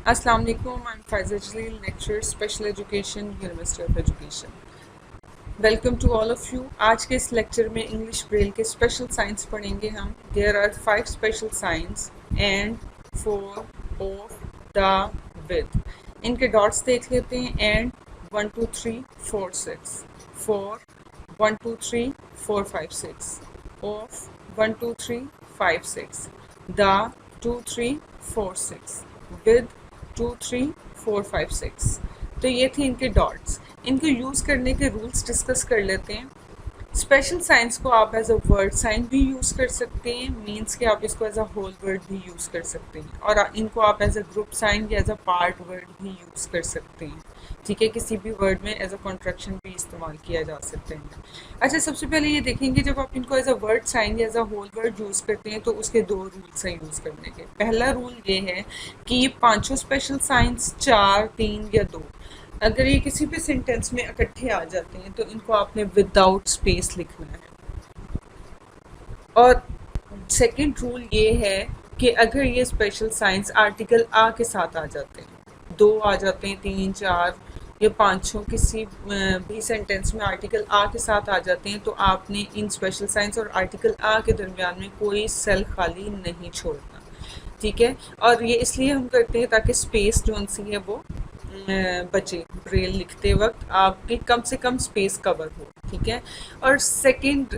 Assalamu alaikum. I'm Faiza Jaleel, lecturer Special Education, University of Education. Welcome to all of you. आज के इस lecture में English Braille के special signs पढ़ेंगे हम। There are 5 special signs and 4 of the with. इनके dots देख लेते हैं। And 1 2 3 4 6 4 1 2 3 4 5 6 of 1 2 3 5 6 the 2 3 4 6 with 2 3 4 5 6। तो ये थे इनके डॉट्स। इनको यूज़ करने के रूल्स डिस्कस कर लेते हैं। स्पेशल साइंस को आप एज अ वर्ड साइन भी यूज़ कर सकते हैं, मीन्स कि आप इसको एज अ होल वर्ड भी यूज़ कर सकते हैं, और इनको आप एज अ ग्रुप साइन या एज अ पार्ट वर्ड भी यूज़ कर सकते हैं। ठीक है, किसी भी वर्ड में एज अ कॉन्ट्रैक्शन भी इस्तेमाल किया जा सकते हैं। अच्छा, सबसे पहले ये देखेंगे जब आप इनको एज अ वर्ड साइन या as a whole word use करते हैं तो उसके 2 रूल्स हैं यूज़ करने के। पहला रूल ये है कि ये 5 स्पेशल साइंस 4 3 या 2 अगर ये किसी भी सेंटेंस में इकट्ठे आ जाते हैं तो इनको आपने विदाउट स्पेस लिखना है। और सेकंड रूल ये है कि अगर ये स्पेशल साइंस आर्टिकल आ के साथ आ जाते हैं, 2 आ जाते हैं, 3 4 या 5 किसी भी सेंटेंस में आर्टिकल आ के साथ आ जाते हैं, तो आपने इन स्पेशल साइंस और आर्टिकल आ के दरमियान में कोई सेल खाली नहीं छोड़ना। ठीक है, और ये इसलिए हम करते हैं ताकि स्पेस जो उनसी है वो बचे। ब्रेल लिखते वक्त आपकी कम से कम स्पेस कवर हो। ठीक है, और सेकंड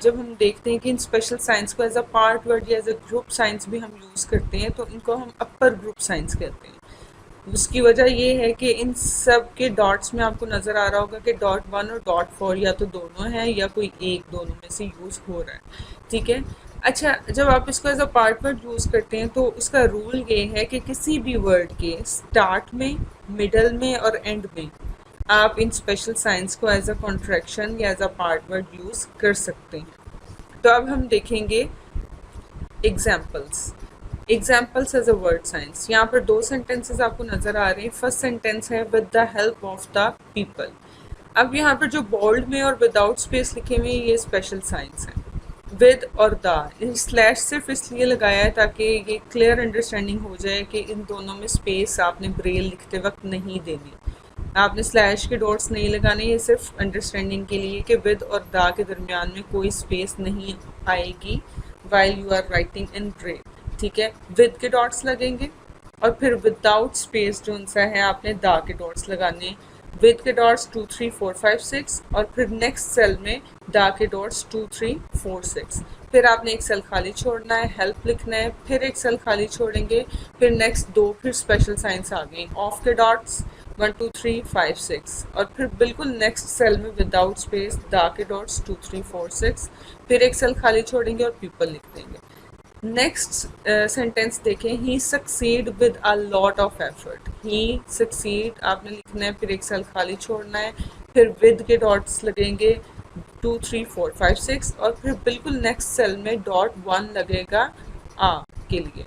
जब हम देखते हैं कि इन स्पेशल साइंस को एज अ पार्ट वर्ड या एज अ ग्रुप साइंस भी हम यूज़ करते हैं तो इनको हम अपर ग्रुप साइंस कहते हैं। उसकी वजह ये है कि इन सब के डॉट्स में आपको नज़र आ रहा होगा कि डॉट 1 और डॉट 4 या तो दोनों हैं या कोई एक दोनों में से यूज़ हो रहा है। ठीक है, अच्छा, जब आप इसको as a part word use करते हैं तो उसका रूल ये है कि किसी भी वर्ड के स्टार्ट में, मिडल में और एंड में आप इन स्पेशल साइंस को एज अ कॉन्ट्रैक्शन या as a part word use कर सकते हैं। तो अब हम देखेंगे examples as a word signs. यहाँ पर 2 सेंटेंसेस आपको नज़र आ रहे हैं। फर्स्ट सेंटेंस है with the help of the people. अब यहाँ पर जो बोल्ड में और विदाउट स्पेस लिखे हुए ये स्पेशल साइंस हैं। विद और द स्लैश सिर्फ इसलिए लगाया है ताकि ये क्लियर अंडरस्टैंडिंग हो जाए कि इन दोनों में स्पेस आपने ब्रेल लिखते वक्त नहीं देनी। आपने स्लैश के डॉट्स नहीं लगाने, ये सिर्फ अंडरस्टैंडिंग के लिए कि विद और द के दरमियान में कोई स्पेस नहीं आएगी while you are writing in Braille. ठीक है, विद के डॉट्स लगेंगे और फिर विदाउट स्पेस जो उनसा है आपने द के डॉट्स लगाने। विद के डॉट्स 2 3 4 5 6 और फिर नेक्स्ट सेल में द के डॉट्स 2 3 4 6। फिर आपने एक सेल खाली छोड़ना है, हेल्प लिखना है, फिर एक सेल खाली छोड़ेंगे, फिर नेक्स्ट 2 फिर स्पेशल साइंस आ गई, ऑफ के डॉट्स 1 2 3 5 6 और फिर बिल्कुल नेक्स्ट सेल में विदाउट स्पेस द के डॉट्स 2 3 4 6। फिर एक सेल खाली छोड़ेंगे और पीपल लिख देंगे। नेक्स्ट सेंटेंस देखें, he succeed with a lot of effort. He succeed आपने लिखना है, फिर एक सेल खाली छोड़ना है, फिर विद के डॉट्स लगेंगे 2 3 4 5 6 और फिर बिल्कुल नेक्स्ट सेल में डॉट 1 लगेगा आ के लिए।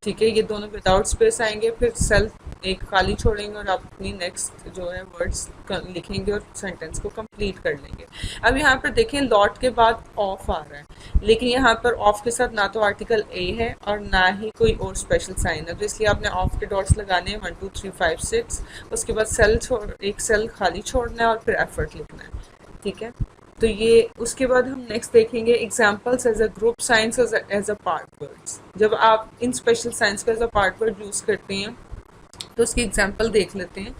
ठीक है, ये दोनों विदाउट स्पेस आएंगे, फिर सेल एक खाली छोड़ेंगे और आप अपनी नेक्स्ट जो है वर्ड्स लिखेंगे और सेंटेंस को कंप्लीट कर लेंगे। अब यहाँ पर देखें लॉट के बाद ऑफ आ रहा है, लेकिन यहाँ पर ऑफ के साथ ना तो आर्टिकल ए है और ना ही कोई और स्पेशल साइन है, तो इसलिए आपने ऑफ के डॉट्स लगाने हैं 1 2 3 5 6। उसके बाद एक सेल खाली छोड़ना है और फिर एफर्ट लिखना है। ठीक है, तो ये उसके बाद हम नेक्स्ट देखेंगे examples as a group signs as a part words. जब आप इन स्पेशल साइंस को as a part word use करते हैं तो उसकी एग्जांपल देख लेते हैं।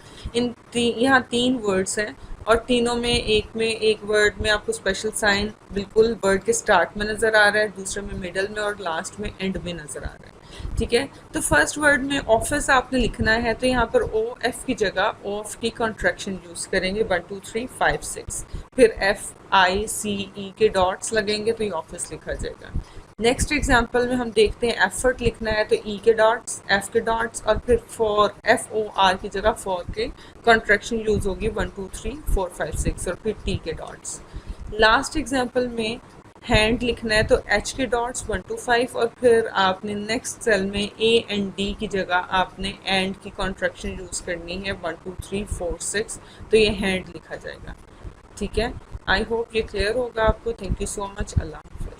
यहाँ 3 वर्ड्स हैं और तीनों में एक वर्ड में आपको स्पेशल साइन बिल्कुल वर्ड के स्टार्ट में नज़र आ रहा है, दूसरे में मिडल में और लास्ट में एंड में नज़र आ रहा है। ठीक है, तो फर्स्ट वर्ड में ऑफिस आपने लिखना है, तो यहाँ पर ओ एफ की जगह ऑफ की कॉन्ट्रैक्शन यूज़ करेंगे 1 2 3 5 6। फिर एफ आई सी ई के डॉट्स लगेंगे तो ये ऑफिस लिखा जाएगा। नेक्स्ट एग्जांपल में हम देखते हैं एफर्ट लिखना है, तो ई के डॉट्स, एफ के डॉट्स और फिर फॉर एफ ओ आर की जगह फॉर के कॉन्ट्रैक्शन यूज़ होगी 1 2 3 4 5 6 और फिर टी के डॉट्स। लास्ट एग्जांपल में हैंड लिखना है, तो एच के डॉट्स 1 2 5 और फिर आपने नेक्स्ट सेल में ए एंड डी की जगह आपने एंड की कॉन्ट्रैक्शन यूज़ करनी है 1 2 3 4 6, तो ये हैंड लिखा जाएगा। ठीक है, आई होप ये क्लियर होगा आपको। Thank you so much. अल्लाह हाफिज़।